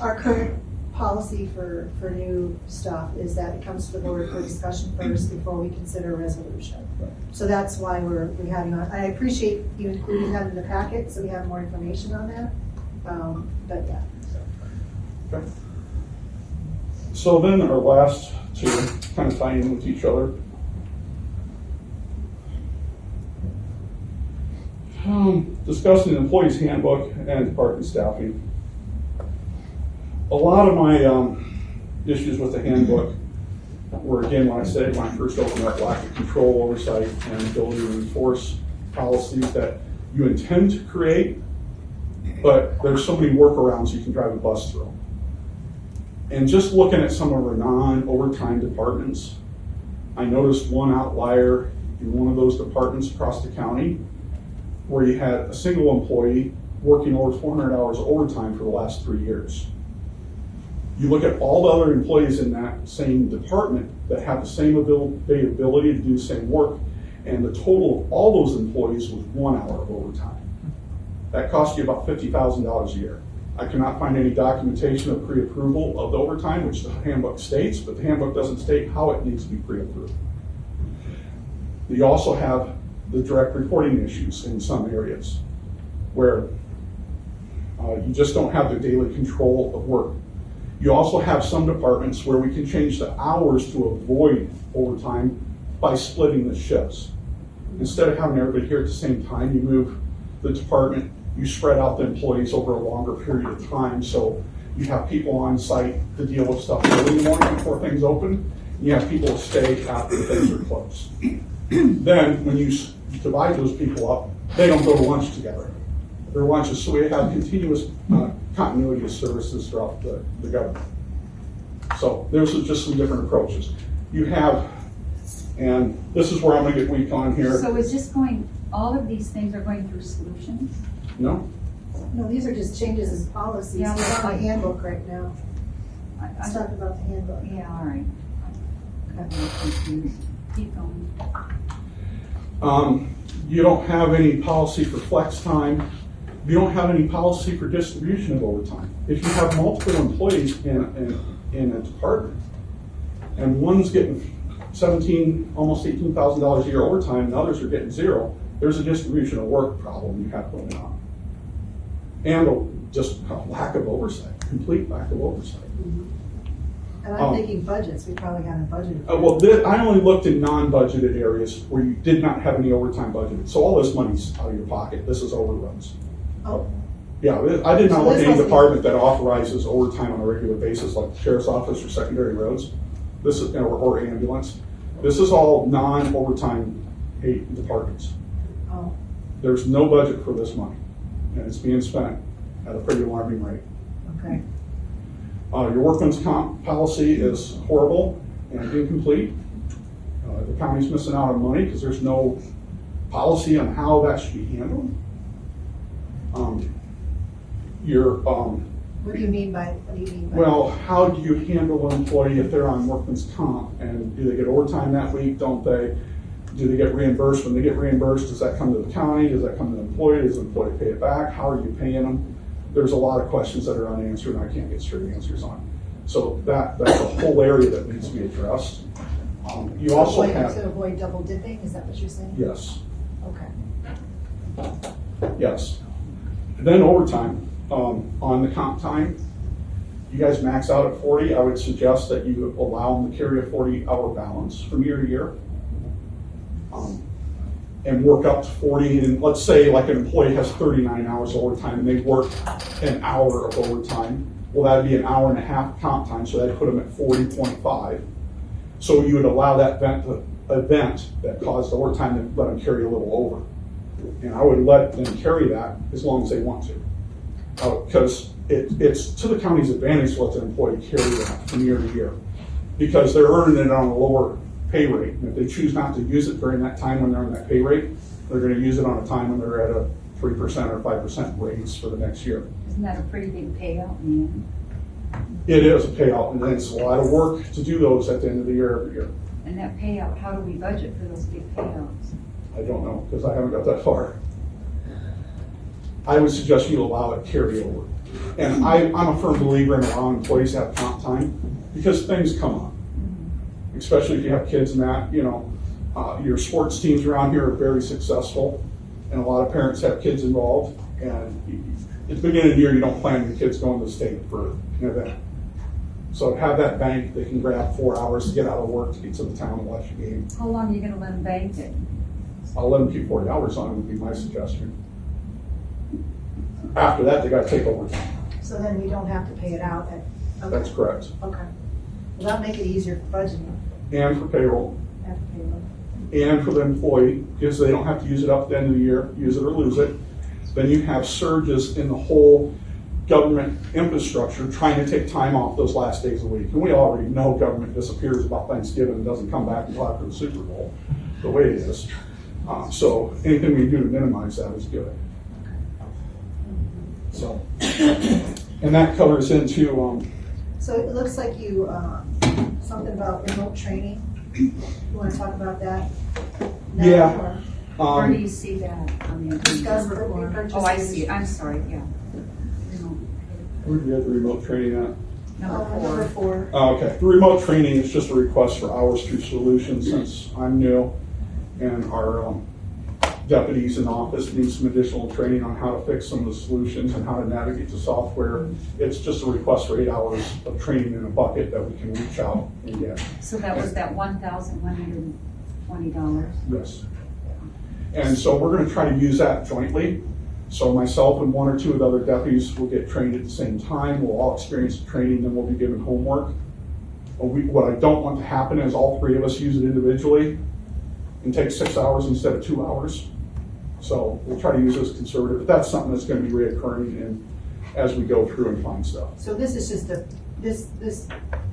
our current policy for new stuff is that it comes to the board for discussion first before we consider a resolution. Right. So that's why we're having on. I appreciate you including that in the packet so we have more information on that. But yeah. Okay. So then our last two kind of tie in with each other. Discussing the employee's handbook and department staffing. A lot of my issues with the handbook were, again, when I first opened up, lack of control, oversight, and ability to enforce policies that you intend to create, but there's so many workarounds you can drive a bus through. And just looking at some of our non-overtime departments, I noticed one outlier in one of those departments across the county where you had a single employee working over 400 hours overtime for the last 3 years. You look at all the other employees in that same department that have the same ability to do the same work, and the total of all those employees was 1 hour of overtime. That cost you about $50,000 a year. I cannot find any documentation of pre-approval of the overtime, which the handbook states, but the handbook doesn't state how it needs to be pre-approved. You also have the direct reporting issues in some areas where you just don't have the daily control of work. You also have some departments where we can change the hours to avoid overtime by splitting the shifts. Instead of having everybody here at the same time, you move the department, you spread out the employees over a longer period of time, so you have people on site to deal with stuff early in the morning before things open. You have people stay after things are closed. Then, when you divide those people up, they don't go to lunch together. Their lunches, so we have continuous continuity of services throughout the government. So there's just some different approaches. You have, and this is where I'm going to get weak on here. So is this all of these things are going through solutions? No? No, these are just changes in policies. Yeah, It's on the but- handbook right now. Let's I- talk about the handbook. Yeah, all right. I'm a little confused. Keep going. You don't have any policy for flex time. You don't have any policy for distribution of overtime. If you have multiple employees in a department, and one's getting almost $18,000 a year overtime, and others are getting zero, there's a distribution of work problem you have going on. And just a lack of oversight, complete lack of oversight. And I'm thinking budgets, we probably haven't budgeted. I only looked in non-budgeted areas where you did not have any overtime budgeted. So all this money's out of your pocket. This is overruns. Oh, Yeah, I did not So look this at any must be- department that authorizes overtime on a regular basis, like the sheriff's office or secondary roads. This is, or ambulance. This is all non-overtime departments. oh, There's no budget for this money, and it's being spent at a pretty alarming rate. okay. Your workman's comp policy is horrible and incomplete. The county's missing out on money because there's no policy on how that should be handled. What do you mean by? Well, how do you handle an employee if they're on workman's comp? And do they get overtime that week? Don't they? Do they get reimbursed? When they get reimbursed, does that come to the county? Does that come to the employee? Does the employee pay it back? How are you paying them? There's a lot of questions that are unanswered and I can't get straight answers on. So that's a whole area that needs to be addressed. You also have. To avoid double dipping, is that what you're saying? Yes, Okay. yes. Then overtime, on the comp time, you guys max out at 40. I would suggest that you allow them to carry a 40-hour balance from year to year. and work up to 40, and let's say like an employee has 39 hours of overtime and they work an hour of overtime, well, that'd be an hour and a half comp time, so that'd put them at 40.5. So you would allow that event that caused overtime to let them carry a little over. And I would let them carry that as long as they want to. Because it's to the county's advantage to let the employee carry that from year to year. Because they're earning it on a lower pay rate. And if they choose not to use it during that time when they're on that pay rate, they're gonna use it on a time when they're at a 3% or 5% raise for the next year. Isn't that a pretty big payout in the end? It is a payout, and it's a lot of work to do those at the end of the year every year. And that payout, how do we budget for those big payouts? I don't know, because I haven't got that far. I would suggest you allow it carry over. And I'm a firm believer in allowing employees to have comp time, because things come up. Especially if you have kids and that, your sports teams around here are very successful, and a lot of parents have kids involved, and at the beginning of the year, you don't plan your kids going to the state for an event. So have that bank, they can grab 4 hours to get out of work to get to the town and watch a game. How long are you gonna let them bank it? I'll let them keep 40 hours on it would be my suggestion. After that, they gotta take overtime. So then you don't have to pay it out at, okay. That's correct. Okay. Well, that'll make it easier for budgeting And for payroll, after payroll. and for the employee, because they don't have to use it up at the end of the year, use it or lose it. Then you have surges in the whole government infrastructure trying to take time off those last days of the week. And we already know government disappears about Thanksgiving and doesn't come back until after the Super Bowl, the way it is. So anything we do to minimize that is good. So, and that covers into, So it looks like you, something about remote training. You want to talk about that? now, Yeah. or Where do you see that on the Discuss agenda? the repurchase. Oh, I see it, I'm sorry, yeah. where'd we have the remote training at? Number 4. Okay, the remote training is just a request for hours through solutions since I'm new, and our deputies in office need some additional training on how to fix some of the solutions and how to navigate the software. It's just a request for 8 hours of training in a bucket that we can reach out and get. So that was that $1,120? Yes. And so we're gonna try to use that jointly. So myself and 1 or 2 of the other deputies will get trained at the same time. We'll all experience the training, then we'll be given homework. What I don't want to happen is all 3 of us use it individually and take 6 hours instead of 2 hours. So we'll try to use this conservative, but that's something that's gonna be reoccurring and as we go through and find stuff. So this is just this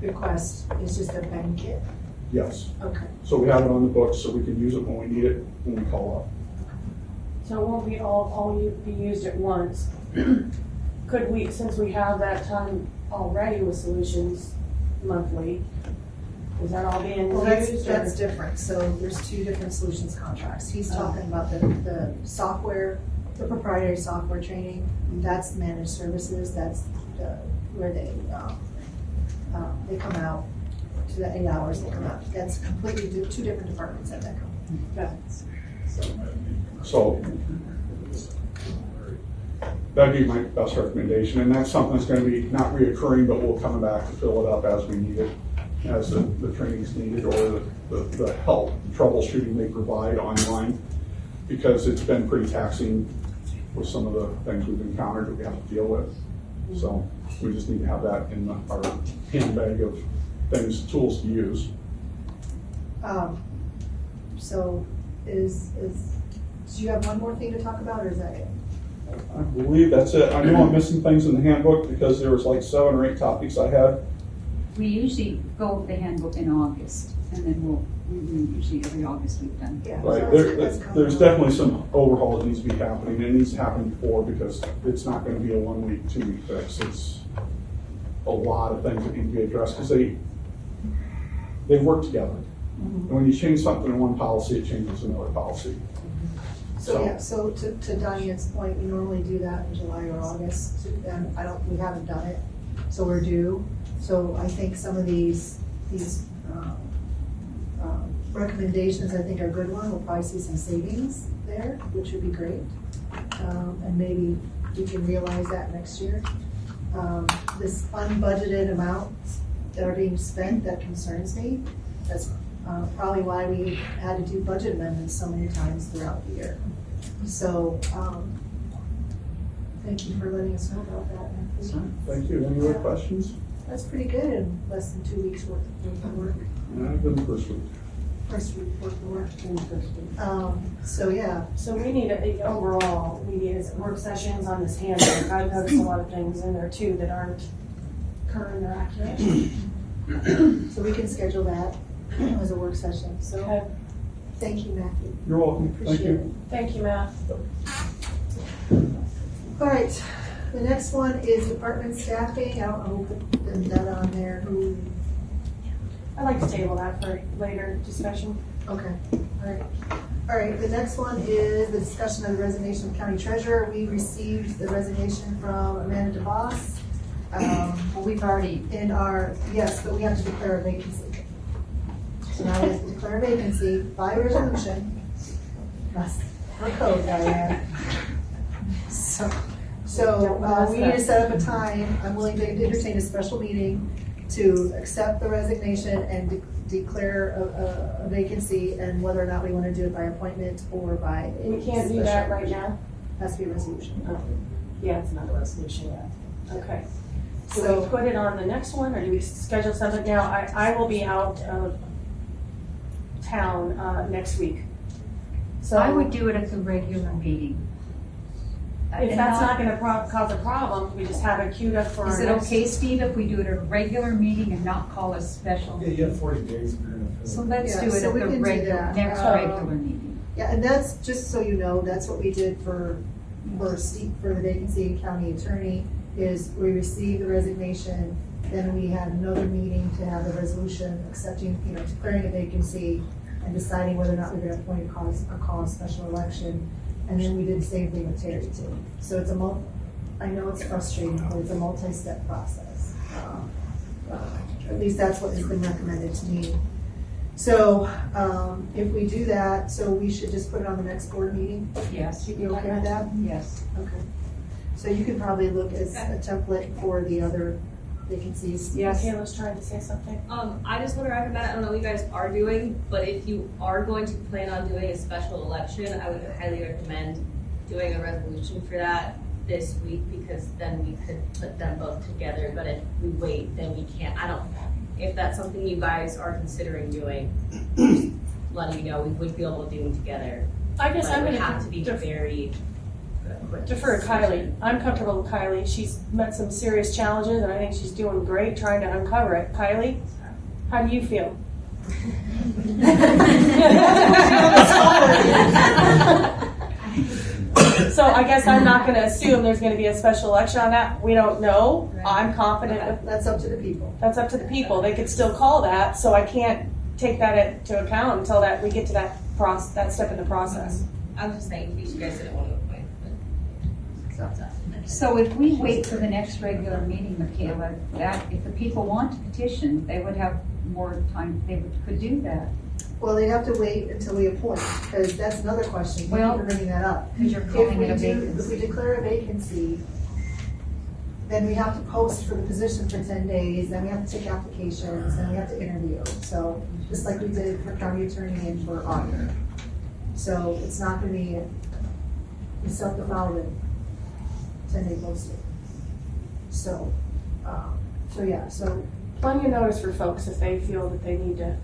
request is just a blanket? Yes. Okay. So we have it on the books so we can use it when we need it, when we call up. So it won't be all be used at once. Could we, since we have that time already with solutions monthly, is that all being Well, used? that's or- different. So there's 2 different solutions contracts. He's talking about the software, the proprietary software training. That's managed services. That's where they come out to the 8 hours they come out. That's completely 2 different departments at that company. So that'd be my best recommendation, and that's something that's gonna be not reoccurring, but we'll come back to fill it up as we need it, as the training's needed, or the help, troubleshooting they provide online, because it's been pretty taxing with some of the things we've encountered that we have to deal with. So we just need to have that in our handbag of things, tools to use. So do you have one more thing to talk about, or is that it? I believe that's it. I know I'm missing things in the handbook because there was like 7 or 8 topics I had. We usually go with the handbook in August, and then we usually every August we've done. Yeah. Right, so that's coming there's up. definitely some overhaul that needs to be happening. It needs to happen before because it's not gonna be a 1 week, 2 week fix. It's a lot of things that need to be addressed because they work together. And when you change something in one policy, it changes another policy. So, yeah, so to Diane's point, we normally do that in July or August, and we haven't done it, so we're due. So I think some of these recommendations, I think are a good one. We'll probably see some savings there, which would be great. And maybe we can realize that next year. This unbudgeted amounts that are being spent, that concerns me. That's probably why we had to do budget amendments so many times throughout the year. So, thank you for letting us know about that. Matthew. Thank you. Any other questions? That's pretty good in less than 2 weeks worth of work. I've been the first week. First week worth of work. So, yeah, So we need overall, we need work sessions on this handbook. I've noticed a lot of things in there too that aren't current or accurate. so we can schedule that as a work session. So, Okay. thank you, Matthew. You're welcome. Thank Appreciate it. you. Thank you, Matt. All right, the next one is department staffing. I'll put that on there. Who? I'd like to table that for later discussion. Okay, all right. All right, the next one is the discussion of the resignation of county treasurer. We received the resignation from Amanda DeVos. Well, we've already, Yes, but we have to declare a vacancy. So now we have to declare a vacancy by resolution. That's our code, Diane. So we need to set up a time. I'm willing to entertain a special meeting to accept the resignation and declare a vacancy, and whether or not we want to do it by appointment or by. We can't do that right now. Has to be a resolution. Yeah, it's not a resolution yet. Okay. Do we So, put it on the next one, or do we schedule something now? I will be out of town next week. So I would do it at the regular meeting. if that's not gonna cause a problem, we just have it queued up for our Is it next. okay, Steve, if we do it at a regular meeting and not call a special? Yeah, you have 40 days if you're gonna fill So it. let's Yeah, do it so at we the can do regular, that. next regular meeting. yeah, and that's, just so you know, that's what we did for Steve, for the vacancy in county attorney, is we received the resignation, then we had another meeting to have the resolution accepting, declaring a vacancy and deciding whether or not we're gonna appoint call a special election. And then we did the same thing with Terry too. So it's I know it's frustrating, but it's a multi-step process. At least that's what has been recommended to me. So, if we do that, so we should just put it on the next board meeting? Yes, You okay with that? yes. Okay. So you can probably look as a template for the other vacancies. Yeah, Kayla's trying to say something. I just want to recommend, I don't know what you guys are doing, but if you are going to plan on doing a special election, I would highly recommend doing a resolution for that this week, because then we could put them both together. But if we wait, then we can't. If that's something you guys are considering doing, just letting you know, we would be able to do them together. I guess But I'm it would gonna have to be very quick. defer to Kylie. I'm comfortable with Kylie. She's met some serious challenges, and I think she's doing great trying to uncover it. Kylie, how do you feel? So I guess I'm not gonna assume there's gonna be a special election on that. We don't know. I'm confident with, That's up to the people. that's up to the people. They could still call that, so I can't take that into account until that we get to that that step in the process. I was just saying, in case you guys didn't want to appoint. So if we wait for the next regular meeting, Michaela, that, if the people want to petition, they would have more time, could do that. Well, they have to wait until we appoint, because that's another question. Thank you Well, for bringing that up. Because you're If calling we it a do, if we vacancy. declare a vacancy, then we have to post for the position for 10 days, then we have to take applications, then we have to interview. So, just like we did for county attorney and for auditor. So, it's not gonna be, we still have to follow the 10-day posting. So, so, Plenty of notice for folks if they feel that they need to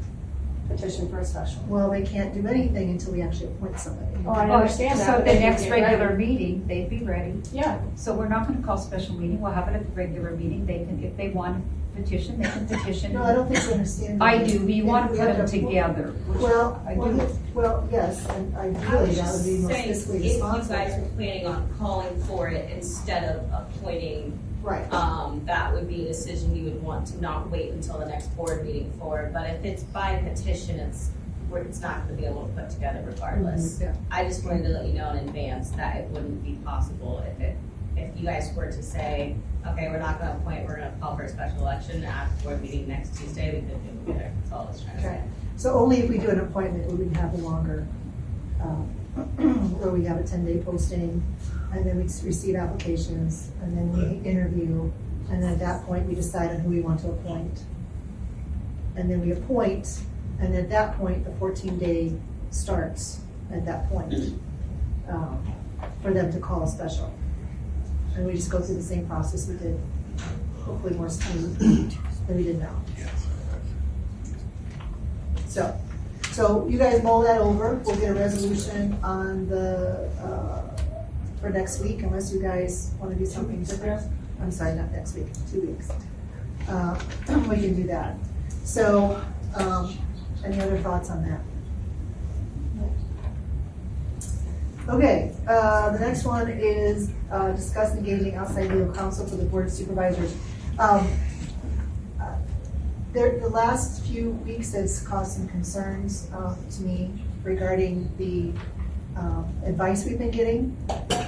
petition for a special. well, they can't do anything until we actually appoint somebody. Oh, I understand that. So but the they can next get ready. regular meeting, they'd be ready. Yeah, So we're not gonna call special meeting, we'll have it at the regular meeting, they can, if they want to petition, they can petition. No, I don't think you understand. I do, but you want to We put have them together. which Well, I do. well, yes, and I ideally was that would just be most saying, if fiscally you responsible. guys are planning on calling for it instead of appointing, Right, that would be a decision you would want to not wait until the next board meeting for. But if it's by petition, it's not gonna be able to put together regardless. Yeah. I just wanted to let you know in advance that it wouldn't be possible if you guys were to say, okay, we're not gonna appoint, we're gonna call for a special election at the board meeting next Tuesday, we could do it together. That's all I was trying to say. Okay. So only if we do an appointment would we have a longer, where we have a 10-day posting, and then we receive applications, and then we interview, and then at that point, we decide on who we want to appoint. And then we appoint, And at that point, the 14-day starts at that point, for them to call a special. And we just go through the same process we did, hopefully more smooth than we did now. So you guys mull that over. We'll get a resolution on for next week, unless you guys want to do something different. I'm sorry, not next week, 2 weeks. We can do that. So, any other thoughts on that? Okay, the next one is discuss engaging outside legal counsel for the board of supervisors. The last few weeks has caused some concerns to me regarding the advice we've been getting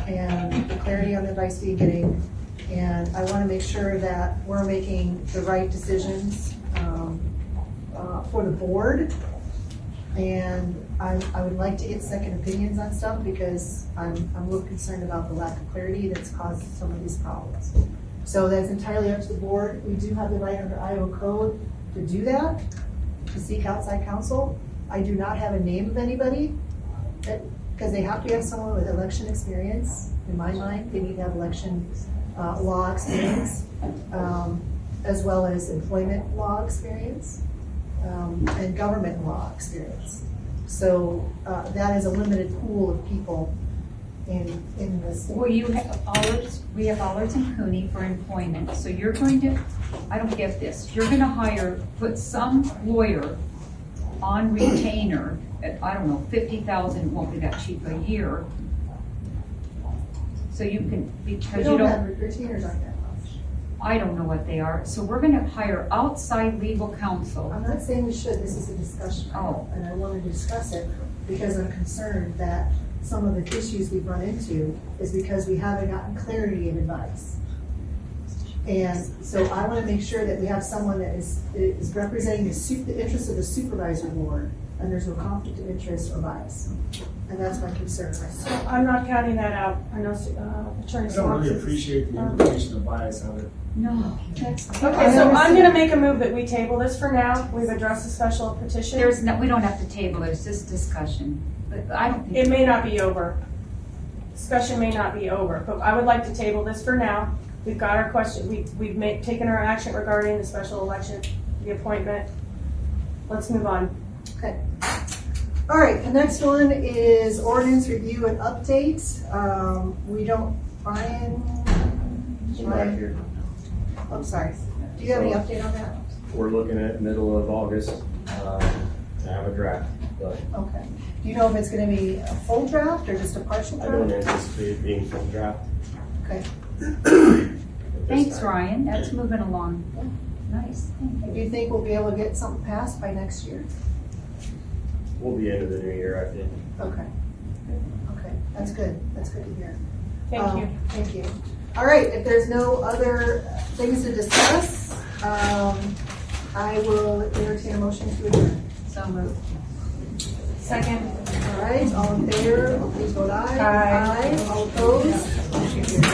and the clarity on the advice we've been getting. And I want to make sure that we're making the right decisions for the board. And I would like to get second opinions on stuff because I'm a little concerned about the lack of clarity that's caused some of these problems. So that's entirely up to the board. We do have the right under Iowa code to do that, to seek outside counsel. I do not have a name of anybody, because they have to have someone with election experience. In my mind, they need to have election law experience, as well as employment law experience, and government law experience. So that is a limited pool of people in this. Well, we have Allers and Cooney for employment, so you're going to, I don't get this, you're gonna put some lawyer on retainer at, I don't know, 50,000, won't be that cheap a year. So you can, because you don't. Have retainers aren't that much. I don't know what they are, so we're gonna hire outside legal counsel. I'm not saying we should, this is a discussion. Oh. And I wanted to discuss it because I'm concerned that some of the issues we've run into is because we haven't gotten clarity in advice. And so I want to make sure that we have someone that is representing the interests of the supervisor board, and there's no conflict of interest or bias. And that's my concern. I'm not counting that out. I know Attorney I don't Schwarz really is- appreciate the implication of bias of it. No, that's. Okay, so I'm gonna make a move that we table this for now. We've addressed the special petition. We don't have to table it, it's just discussion, but I don't think. It may not be over. Discussion may not be over, but I would like to table this for now. We've got our question, we've taken our action regarding the special election, the appointment. Let's move on. Okay. All right, the next one is ordinance review and update. Brian? I'm sorry. Do you have any update on that? We're looking at middle of August to have a draft, but Okay. Do you know if it's gonna be a full draft or just a partial I don't draft? anticipate it being full draft. Okay. at this Thanks, time. Ryan, that's moving along. Nice, thank Do you. you think we'll be able to get something passed by next year? We'll be into the new year, I think. Okay. Okay, that's good. That's good to hear. Thank you. Thank you. All right, if there's no other things to discuss, I will entertain a motion to adjourn. So moved. Second. All right, all in favor, please vote aye. Aye. All opposed? Motion carries.